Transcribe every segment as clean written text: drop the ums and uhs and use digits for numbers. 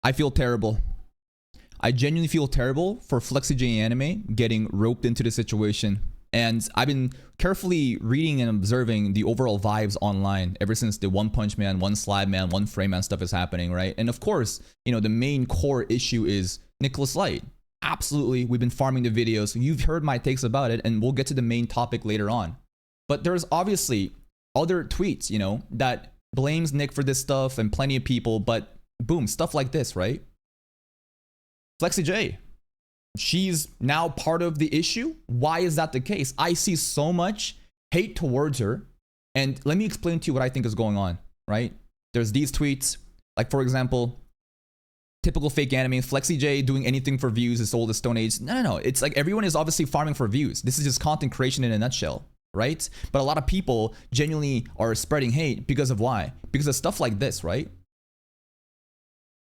I feel terrible. I genuinely feel terrible for FlexieJayAnime getting roped into the situation. And I've been carefully reading and observing the overall vibes online ever since the One Punch Man, One Slab Man, One Frame Man stuff is happening, right? And of course, you know, the main core issue is Nicholas Light. Absolutely, we've been farming the videos. You've heard my takes about it, and we'll get to the main topic later on. But there's obviously other tweets, you know, that blames Nick for this stuff and plenty of people, but boom, stuff like this, right? FlexieJ, she's now part of the issue. Why is that the case? I see so much hate towards her. And let me explain to you what I think is going on, right? There's these tweets, like for example, typical fake anime, FlexieJ doing anything for views is old as Stone Age. No. It's like everyone is obviously farming for views. This is just content creation in a nutshell, right? But a lot of people genuinely are spreading hate because of why? Because of stuff like this, right?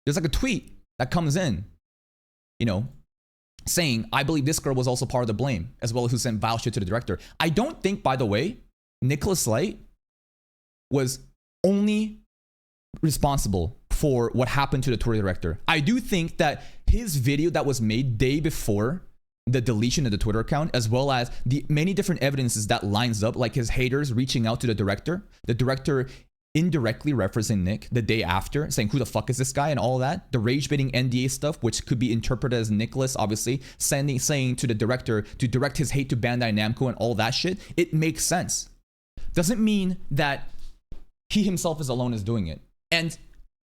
There's like a tweet that comes in, you know, saying, I believe this girl was also part of the blame, as well as who sent vile shit to the director. I don't think, by the way, Nicholas Light was only responsible for what happened to the Twitter director. I do think that his video that was made day before the deletion of the Twitter account, as well as the many different evidences that lines up, like his haters reaching out to the director indirectly referencing Nick the day after, saying who the fuck is this guy and all that, the rage baiting NDA stuff, which could be interpreted as Nicholas obviously saying to the director to direct his hate to Bandai Namco and all that shit. It makes sense. Doesn't mean that he himself is alone as doing it. And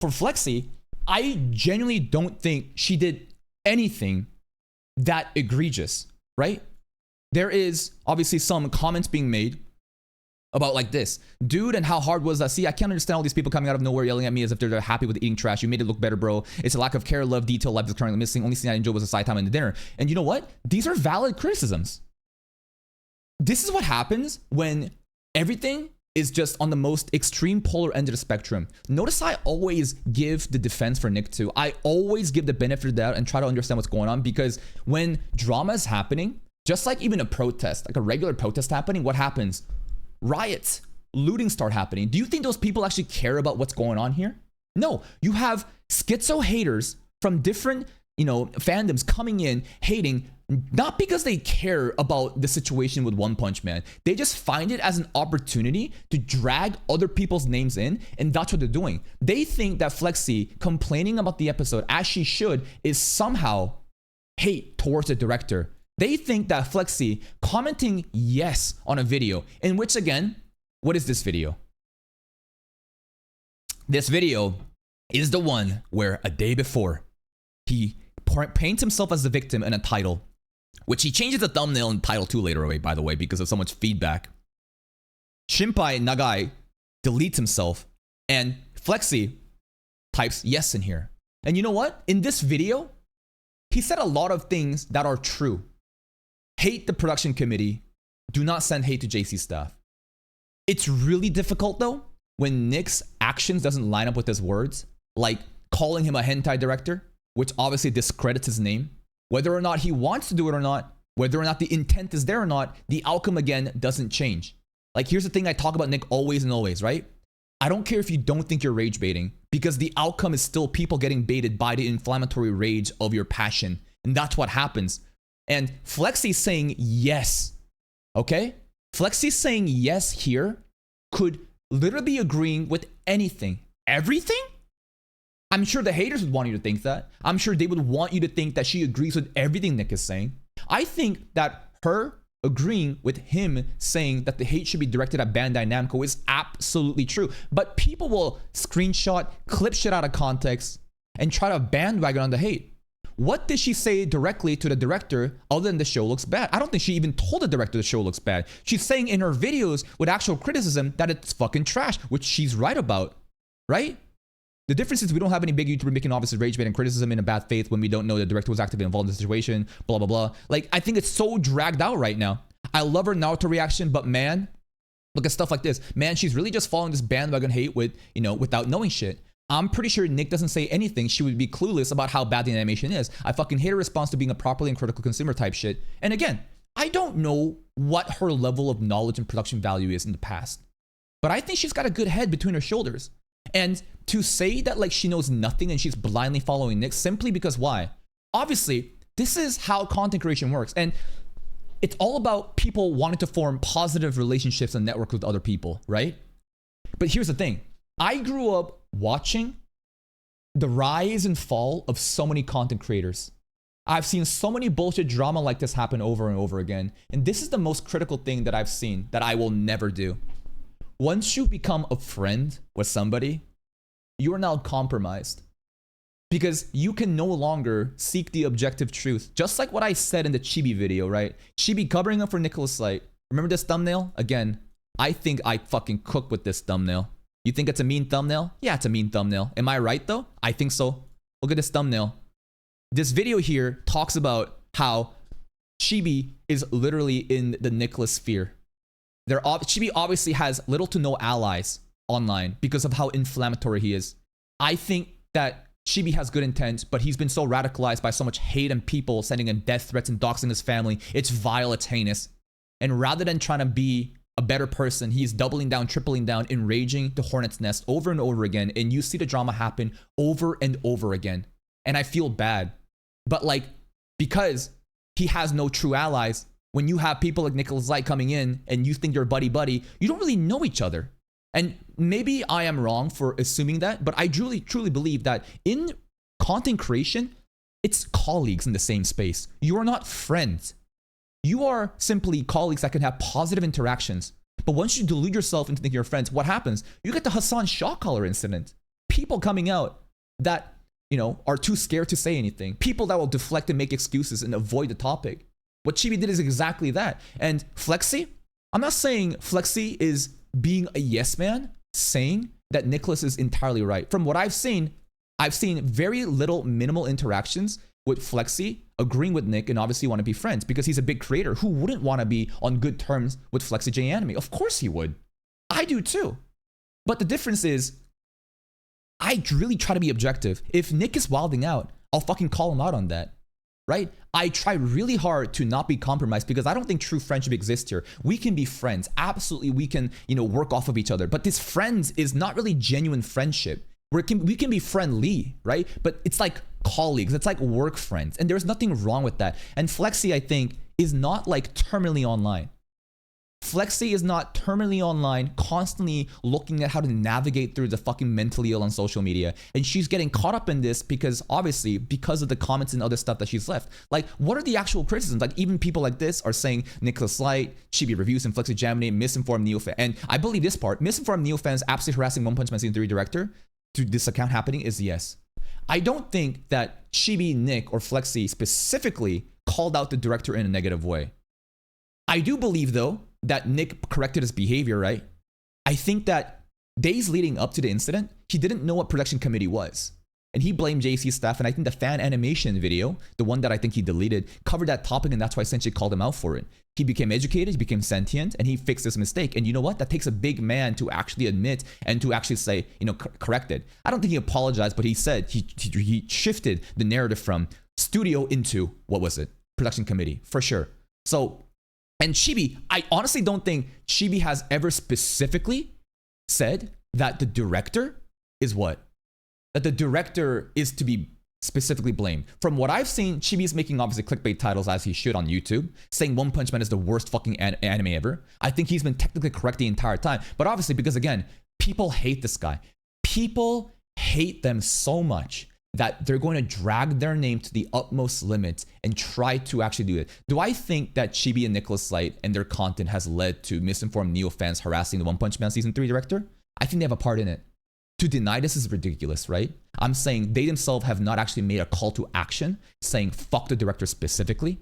for Flexie, I genuinely don't think she did anything that egregious, right? There is obviously some comments being made about like this, dude, and how hard was that? See, I can't understand all these people coming out of nowhere yelling at me as if they're happy with eating trash. You made it look better, bro. It's a lack of care, love, detail, life is currently missing. Only thing I enjoyed was the side time and the dinner. And you know what? These are valid criticisms. This is what happens when everything is just on the most extreme polar end of the spectrum. Notice I always give the defense for Nick too. I always give the benefit of the doubt and try to understand what's going on, because when drama is happening, just like even a protest, like a regular protest happening, what happens? Riots, looting start happening. Do you think those people actually care about what's going on here? No, you have schizo haters from different, you know, fandoms coming in hating, not because they care about the situation with One Punch Man. They just find it as an opportunity to drag other people's names in, and that's what they're doing. They think that Flexie complaining about the episode, as she should, is somehow hate towards the director. They think that Flexie commenting yes on a video, in which, again, what is this video? This video is the one where a day before he paints himself as the victim in a title, which he changes the thumbnail and title to later away, by the way, because of so much feedback. Shinpai Nagai deletes himself, and Flexie types yes in here. And you know what? In this video, he said a lot of things that are true. Hate the production committee. Do not send hate to JC staff. It's really difficult though when Nick's actions doesn't line up with his words, like calling him a hentai director, which obviously discredits his name. Whether or not he wants to do it or not, whether or not the intent is there or not, the outcome again doesn't change. Like, here's the thing I talk about Nick always and always, right? I don't care if you don't think you're rage baiting, because the outcome is still people getting baited by the inflammatory rage of your passion. And that's what happens. And Flexie saying yes, okay? Flexie saying yes here could literally be agreeing with anything. Everything? I'm sure the haters would want you to think that. I'm sure they would want you to think that she agrees with everything Nick is saying. I think that her agreeing with him saying that the hate should be directed at Bandai Namco is absolutely true. But people will screenshot, clip shit out of context, and try to bandwagon on the hate. What did she say directly to the director other than the show looks bad? I don't think she even told the director the show looks bad. She's saying in her videos with actual criticism that it's fucking trash, which she's right about, right? The difference is we don't have any big YouTuber making obvious rage bait and criticism in a bad faith when we don't know the director was actively involved in the situation, blah, blah, blah. Like, I think it's so dragged out right now. I love her Naruto reaction, but man, look at stuff like this. Man, she's really just following this bandwagon hate with, you know, without knowing shit. I'm pretty sure Nick doesn't say anything. She would be clueless about how bad the animation is. I fucking hate her response to being a properly and critical consumer type shit. And again, I don't know what her level of knowledge and production value is in the past, but I think she's got a good head between her shoulders. And to say that like she knows nothing and she's blindly following Nick simply because why? Obviously, this is how content creation works. And it's all about people wanting to form positive relationships and network with other people, right? But here's the thing. I grew up watching the rise and fall of so many content creators. I've seen so many bullshit drama like this happen over and over again. And this is the most critical thing that I've seen that I will never do. Once you become a friend with somebody, you are now compromised. Because you can no longer seek the objective truth. Just like what I said in the Chibi video, right? Chibi covering up for Nicholas Light. Remember this thumbnail? Again, I think I fucking cook with this thumbnail. You think it's a mean thumbnail? Yeah, it's a mean thumbnail. Am I right though? I think so. Look at this thumbnail. This video here talks about how Chibi is literally in the Nicholas sphere. Chibi obviously has little to no allies online because of how inflammatory he is. I think that Chibi has good intent, but he's been so radicalized by so much hate and people sending him death threats and doxing his family. It's vile, it's heinous. And rather than trying to be a better person, he's doubling down, tripling down, enraging the hornet's nest over and over again. And you see the drama happen over and over again. And I feel bad. But like, because he has no true allies, when you have people like Nicholas Light coming in and you think you're buddy-buddy, you don't really know each other. And maybe I am wrong for assuming that, but I truly believe that in content creation, it's colleagues in the same space. You are not friends. You are simply colleagues that can have positive interactions. But once you delude yourself into thinking you're friends, what happens? You get the Hassan Shah collar incident. People coming out that, you know, are too scared to say anything. People that will deflect and make excuses and avoid the topic. What Chibi did is exactly that. And Flexie, I'm not saying Flexie is being a yes man, saying that Nicholas is entirely right. From what I've seen very little minimal interactions with Flexie agreeing with Nick and obviously want to be friends because he's a big creator. Who wouldn't want to be on good terms with FlexieJayAnime? Of course he would. I do too. But the difference is, I really try to be objective. If Nick is wilding out, I'll fucking call him out on that, right? I try really hard to not be compromised because I don't think true friendship exists here. We can be friends. Absolutely, we can, you know, work off of each other. But this friends is not really genuine friendship. We can be friendly, right? But it's like colleagues. It's like work friends. And there's nothing wrong with that. And Flexie, I think, is not like terminally online. Flexie is not terminally online, constantly looking at how to navigate through the fucking mentally ill on social media. And she's getting caught up in this because obviously, because of the comments and other stuff that she's left. Like, what are the actual criticisms? Like, even people like this are saying Nicholas Light, Chibi reviews, and FlexieJayAnime, misinformed Neo-fan. And I believe this part, misinformed Neo-fans absolutely harassing One Punch Man Season 3 director to this account happening is yes. I don't think that Chibi, Nick, or Flexie specifically called out the director in a negative way. I do believe, though, that Nick corrected his behavior, right? I think that days leading up to the incident, he didn't know what production committee was. And he blamed JC's staff, and I think the fan animation video, the one that I think he deleted, covered that topic, and that's why Sensei called him out for it. He became educated, he became sentient, and he fixed his mistake. And you know what? That takes a big man to actually admit and to actually say, you know, correct it. I don't think he apologized, but he said he shifted the narrative from studio into, what was it? Production committee, for sure. So, and Chibi, I honestly don't think Chibi has ever specifically said that the director is what? That the director is to be specifically blamed. From what I've seen, Chibi's making obviously clickbait titles as he should on YouTube, saying One Punch Man is the worst fucking anime ever. I think he's been technically correct the entire time. But obviously, because again, people hate this guy. People hate them so much that they're going to drag their name to the utmost limit and try to actually do it. Do I think that Chibi and Nicholas Light and their content has led to misinformed Neo fans harassing the One Punch Man Season 3 director? I think they have a part in it. To deny this is ridiculous, right? I'm saying they themselves have not actually made a call to action saying fuck the director specifically,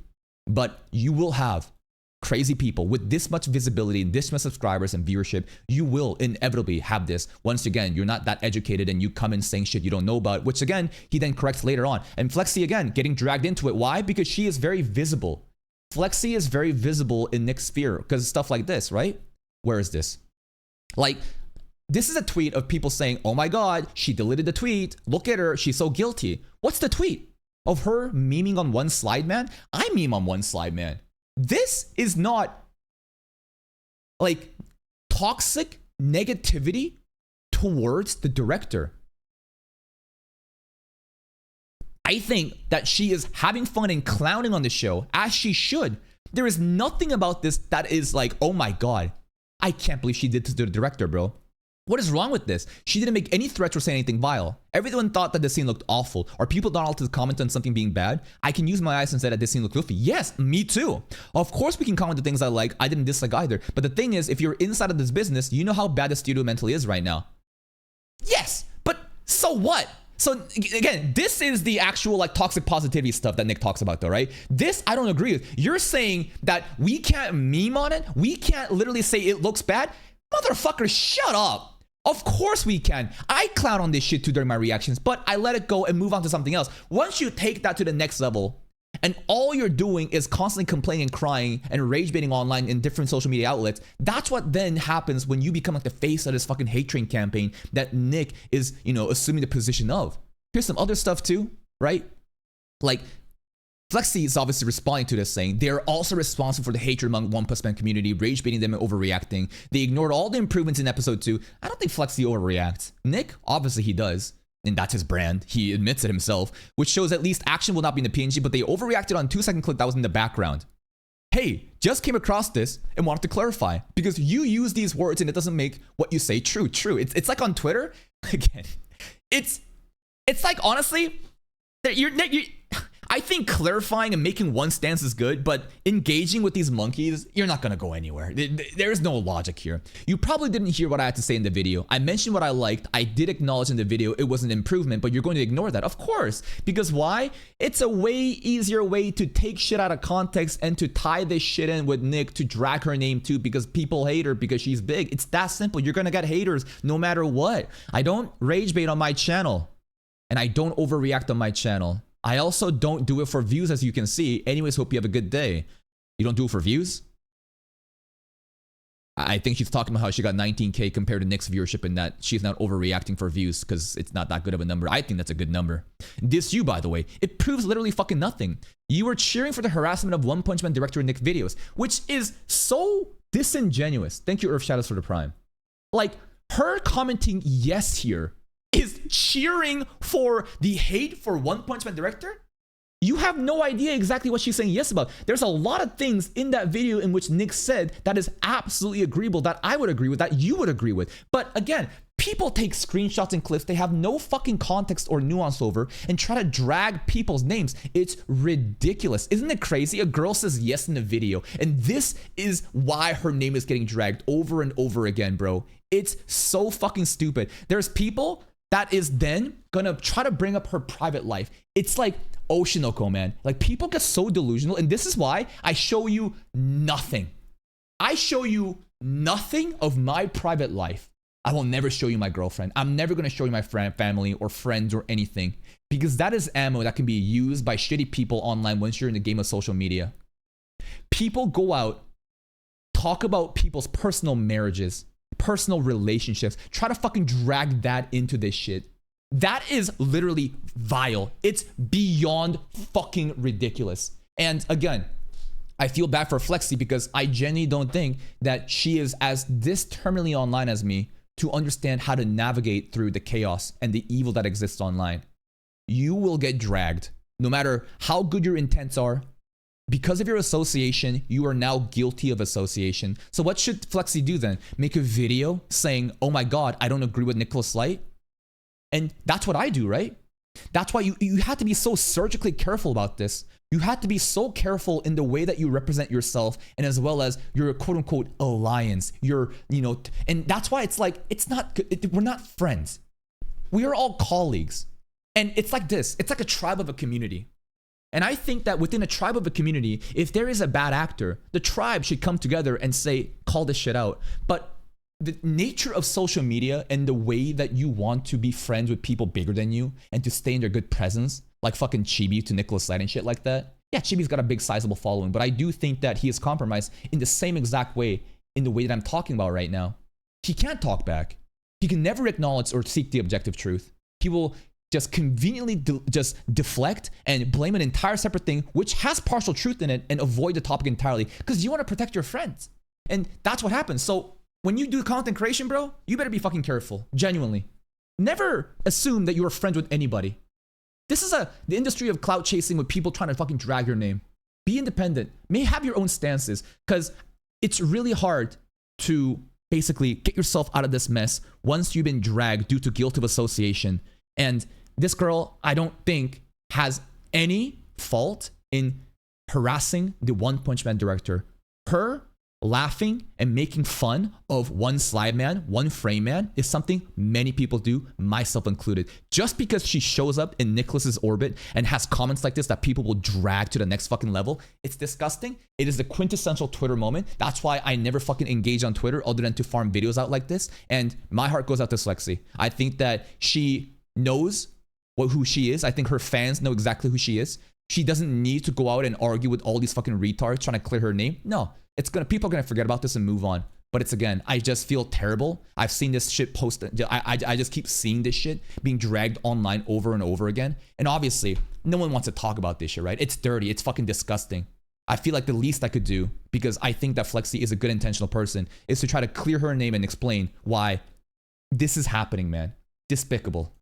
but you will have crazy people with this much visibility, this much subscribers and viewership. You will inevitably have this. Once again, you're not that educated and you come in saying shit you don't know about, which again, he then corrects later on. And Flexie, again, getting dragged into it. Why? Because she is very visible. Flexie is very visible in Nick's sphere because stuff like this, right? Where is this? Like, this is a tweet of people saying, oh my God, she deleted the tweet. Look at her. She's so guilty. What's the tweet? Of her memeing on one slide, man? I meme on one slide, man. This is not like toxic negativity towards the director. I think that she is having fun and clowning on the show, as she should. There is nothing about this that is like, oh my God, I can't believe she did this to the director, bro. What is wrong with this? She didn't make any threats or say anything vile. Everyone thought that the scene looked awful. Are people not allowed to comment on something being bad? I can use my eyes and say that this scene looked goofy. Yes, me too. Of course we can comment the things I like. I didn't dislike either. But the thing is, if you're inside of this business, you know how bad the studio mentally is right now. Yes, but so what? So again, this is the actual like toxic positivity stuff that Nick talks about though, right? This I don't agree with. You're saying that we can't meme on it? We can't literally say it looks bad? Motherfucker, shut up. Of course we can. I clown on this shit too during my reactions, but I let it go and move on to something else. Once you take that to the next level, and all you're doing is constantly complaining and crying and rage baiting online in different social media outlets, that's what then happens when you become like the face of this fucking hate train campaign that Nick is, you know, assuming the position of. Here's some other stuff too, right? Like, Flexie is obviously responding to this, saying they're also responsible for the hatred among 1+ Men community, rage baiting them and overreacting. They ignored all the improvements in episode 2. I don't think Flexie overreacts. Nick, obviously he does. And that's his brand. He admits it himself, which shows at least action will not be in the PNG, but they overreacted on 2-second clip that was in the background. Hey, just came across this and wanted to clarify because you use these words and it doesn't make what you say true. It's like on Twitter. Again, it's like, honestly, I think clarifying and making one stance is good, but engaging with these monkeys, you're not going to go anywhere. There is no logic here. You probably didn't hear what I had to say in the video. I mentioned what I liked. I did acknowledge in the video it was an improvement, but you're going to ignore that. Of course. Because why? It's a way easier way to take shit out of context and to tie this shit in with Nick to drag her name too because people hate her because she's big. It's that simple. You're going to get haters no matter what. I don't rage bait on my channel and I don't overreact on my channel. I also don't do it for views, as you can see. Anyways, hope you have a good day. You don't do it for views? I think she's talking about how she got 19K compared to Nick's viewership and that she's not overreacting for views because it's not that good of a number. I think that's a good number. This you, by the way, it proves literally fucking nothing. You were cheering for the harassment of One Punch Man director Nick videos, which is so disingenuous. Thank you, Earth Shadows, for the prime. Like, her commenting yes here is cheering for the hate for One Punch Man director? You have no idea exactly what she's saying yes about. There's a lot of things in that video in which Nick said that is absolutely agreeable, that I would agree with, that you would agree with. But again, people take screenshots and clips they have no fucking context or nuance over and try to drag people's names. It's ridiculous. Isn't it crazy? A girl says yes in the video, and this is why her name is getting dragged over and over again, bro. It's so fucking stupid. There's people that is then gonna try to bring up her private life. It's like Oshinoko, man. Like, people get so delusional, and this is why I show you nothing. I show you nothing of my private life. I will never show you my girlfriend. I'm never gonna show you my family or friends or anything, because that is ammo that can be used by shitty people online once you're in the game of social media. People go out, talk about people's personal marriages, personal relationships, try to fucking drag that into this shit. That is literally vile. It's beyond fucking ridiculous. And again, I feel bad for Flexie because I genuinely don't think that she is as this terminally online as me to understand how to navigate through the chaos and the evil that exists online. You will get dragged no matter how good your intents are. Because of your association, you are now guilty of association. So what should Flexie do then? Make a video saying, oh my God, I don't agree with Nicholas Light? And that's what I do, right? That's why you have to be so surgically careful about this. You have to be so careful in the way that you represent yourself and as well as your quote unquote alliance. Your, you know, and that's why it's like, we're not friends. We are all colleagues. And it's like this, it's like a tribe of a community. And I think that within a tribe of a community, if there is a bad actor, the tribe should come together and say, call this shit out. But the nature of social media and the way that you want to be friends with people bigger than you and to stay in their good presence, like fucking Chibi to Nicholas Light and shit like that. Yeah, Chibi's got a big sizable following, but I do think that he is compromised in the same exact way in the way that I'm talking about right now. He can't talk back. He can never acknowledge or seek the objective truth. He will just conveniently just deflect and blame an entire separate thing, which has partial truth in it, and avoid the topic entirely because you want to protect your friends. And that's what happens. So when you do content creation, bro, you better be fucking careful. Genuinely. Never assume that you're friends with anybody. This is the industry of clout chasing with people trying to fucking drag your name. Be independent. May have your own stances, because it's really hard to basically get yourself out of this mess once you've been dragged due to guilt of association. And this girl, I don't think, has any fault in harassing the One Punch Man director. Her laughing and making fun of one slide man, one frame man is something many people do, myself included. Just because she shows up in Nicholas's orbit and has comments like this that people will drag to the next fucking level, it's disgusting. It is the quintessential Twitter moment. That's why I never fucking engage on Twitter other than to farm videos out like this. And my heart goes out to Flexie. I think that she knows who she is. I think her fans know exactly who she is. She doesn't need to go out and argue with all these fucking retards trying to clear her name. No. People are gonna forget about this and move on. But it's, again, I just feel terrible. I've seen this shit posted. I just keep seeing this shit being dragged online over and over again. And obviously, no one wants to talk about this shit, right? It's dirty. It's fucking disgusting. I feel like the least I could do, because I think that Flexie is a good intentional person, is to try to clear her name and explain why this is happening, man. Despicable.